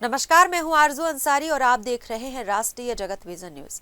नमस्कार, मैं हूं आरजू अंसारी और आप देख रहे हैं राष्ट्रीय जगत विजन न्यूज।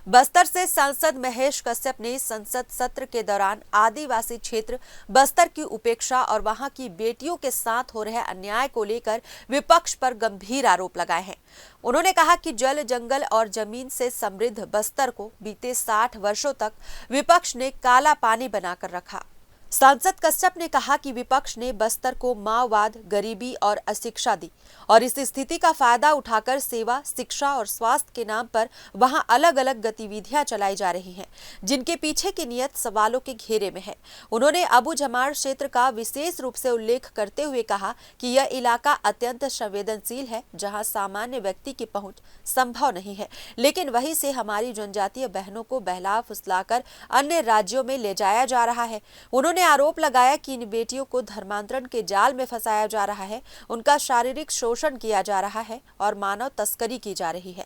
बस्तर से सांसद महेश कश्यप ने संसद सत्र के दौरान आदिवासी क्षेत्र बस्तर की उपेक्षा और वहां की बेटियों के साथ हो रहे अन्याय को लेकर विपक्ष पर गंभीर आरोप लगाए हैं। उन्होंने कहा कि जल, जंगल और जमीन से समृद्ध बस्तर को बीते 60 वर्षों तक विपक्ष ने काला पानी बनाकर रखा। सांसद कश्यप ने कहा कि विपक्ष ने बस्तर को माओवाद, गरीबी और अशिक्षा दी और इस स्थिति का फायदा उठाकर सेवा, शिक्षा और स्वास्थ्य के नाम पर वहां अलग अलग गतिविधियां चलाई जा रही हैं, जिनके पीछे की नीयत सवालों के घेरे में है। उन्होंने अबू झमाड़ क्षेत्र का विशेष रूप से उल्लेख करते हुए कहा कि यह इलाका अत्यंत संवेदनशील है, जहां सामान्य व्यक्ति की पहुंच संभव नहीं है, लेकिन वहीं से हमारी जनजातीय बहनों को बहला फुसलाकर अन्य राज्यों में ले जाया जा रहा है। उन्होंने आरोप लगाया कि इन बेटियों को धर्मांतरण के जाल में फंसाया जा रहा है, उनका शारीरिक शोषण किया जा रहा है और मानव तस्करी की जा रही है।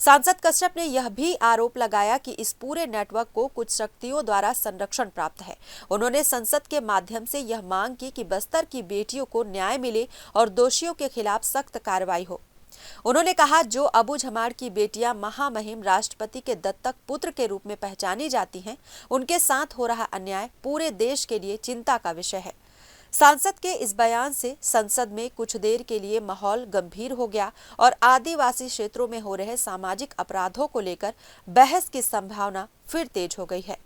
सांसद कश्यप ने यह भी आरोप लगाया कि इस पूरे नेटवर्क को कुछ शक्तियों द्वारा संरक्षण प्राप्त है। उन्होंने संसद के माध्यम से यह मांग की कि बस्तर की बेटियों को न्याय मिले और दोषियों के खिलाफ सख्त कार्रवाई हो। उन्होंने कहा, जो अबू झमाड़ की बेटियां महामहिम राष्ट्रपति के दत्तक पुत्र के रूप में पहचानी जाती हैं, उनके साथ हो रहा अन्याय पूरे देश के लिए चिंता का विषय है। सांसद के इस बयान से संसद में कुछ देर के लिए माहौल गंभीर हो गया और आदिवासी क्षेत्रों में हो रहे सामाजिक अपराधों को लेकर बहस की संभावना फिर तेज हो गई है।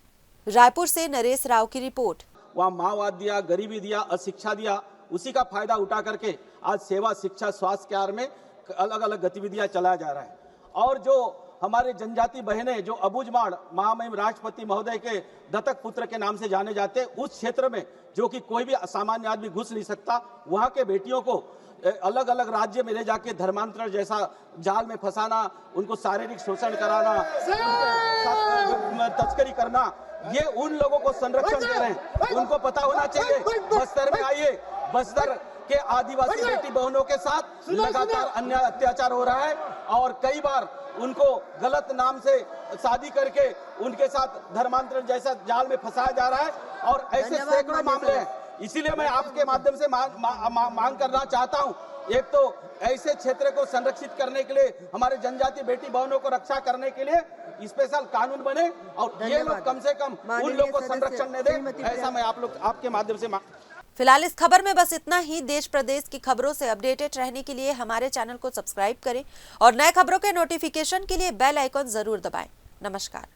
रायपुर से नरेश राव की रिपोर्ट। वहाँ माओवाद दिया, गरीबी दिया, अशिक्षा दिया, उसी का फायदा उठा करके आज सेवा, शिक्षा, स्वास्थ्य के आड़ में अलग अलग गतिविधियां चलाया जा रहा है। और जो हमारे जनजाति बहनें जो अबू झमाड़ महामहिम राष्ट्रपति महोदय के दत्तक पुत्र के नाम से जाने जाते, उस क्षेत्र में जो कि कोई भी सामान्य आदमी घुस नहीं सकता, वहां के बेटियों को अलग अलग राज्य में ले जाके धर्मांतरण जैसा जाल में फंसाना, उनको शारीरिक शोषण कराना, तस्करी करना, ये उन लोगों को संरक्षण दे रहे हैं। उनको पता होना चाहिए बस्तर में आइए, बस्तर के आदिवासी बेटी बहनों के साथ लगातार अन्याय अत्याचार हो रहा है और कई बार उनको गलत नाम से शादी करके उनके साथ धर्मांतरण जैसा जाल में फंसाया जा रहा है और ऐसे सैकड़ों मामले हैं। इसीलिए मैं आपके माध्यम से मांग करना चाहता हूं, एक तो ऐसे क्षेत्र को संरक्षित करने के लिए, हमारे जनजाति बेटी बहनों को रक्षा करने के लिए स्पेशल कानून बने और ये लोग कम से कम उन लोग को संरक्षण न दे, ऐसा मैं आपके माध्यम से फिलहाल इस खबर में बस इतना ही। देश प्रदेश की खबरों से अपडेटेड रहने के लिए हमारे चैनल को सब्सक्राइब करें और नए खबरों के नोटिफिकेशन के लिए बेल आइकॉन जरूर दबाएं। नमस्कार।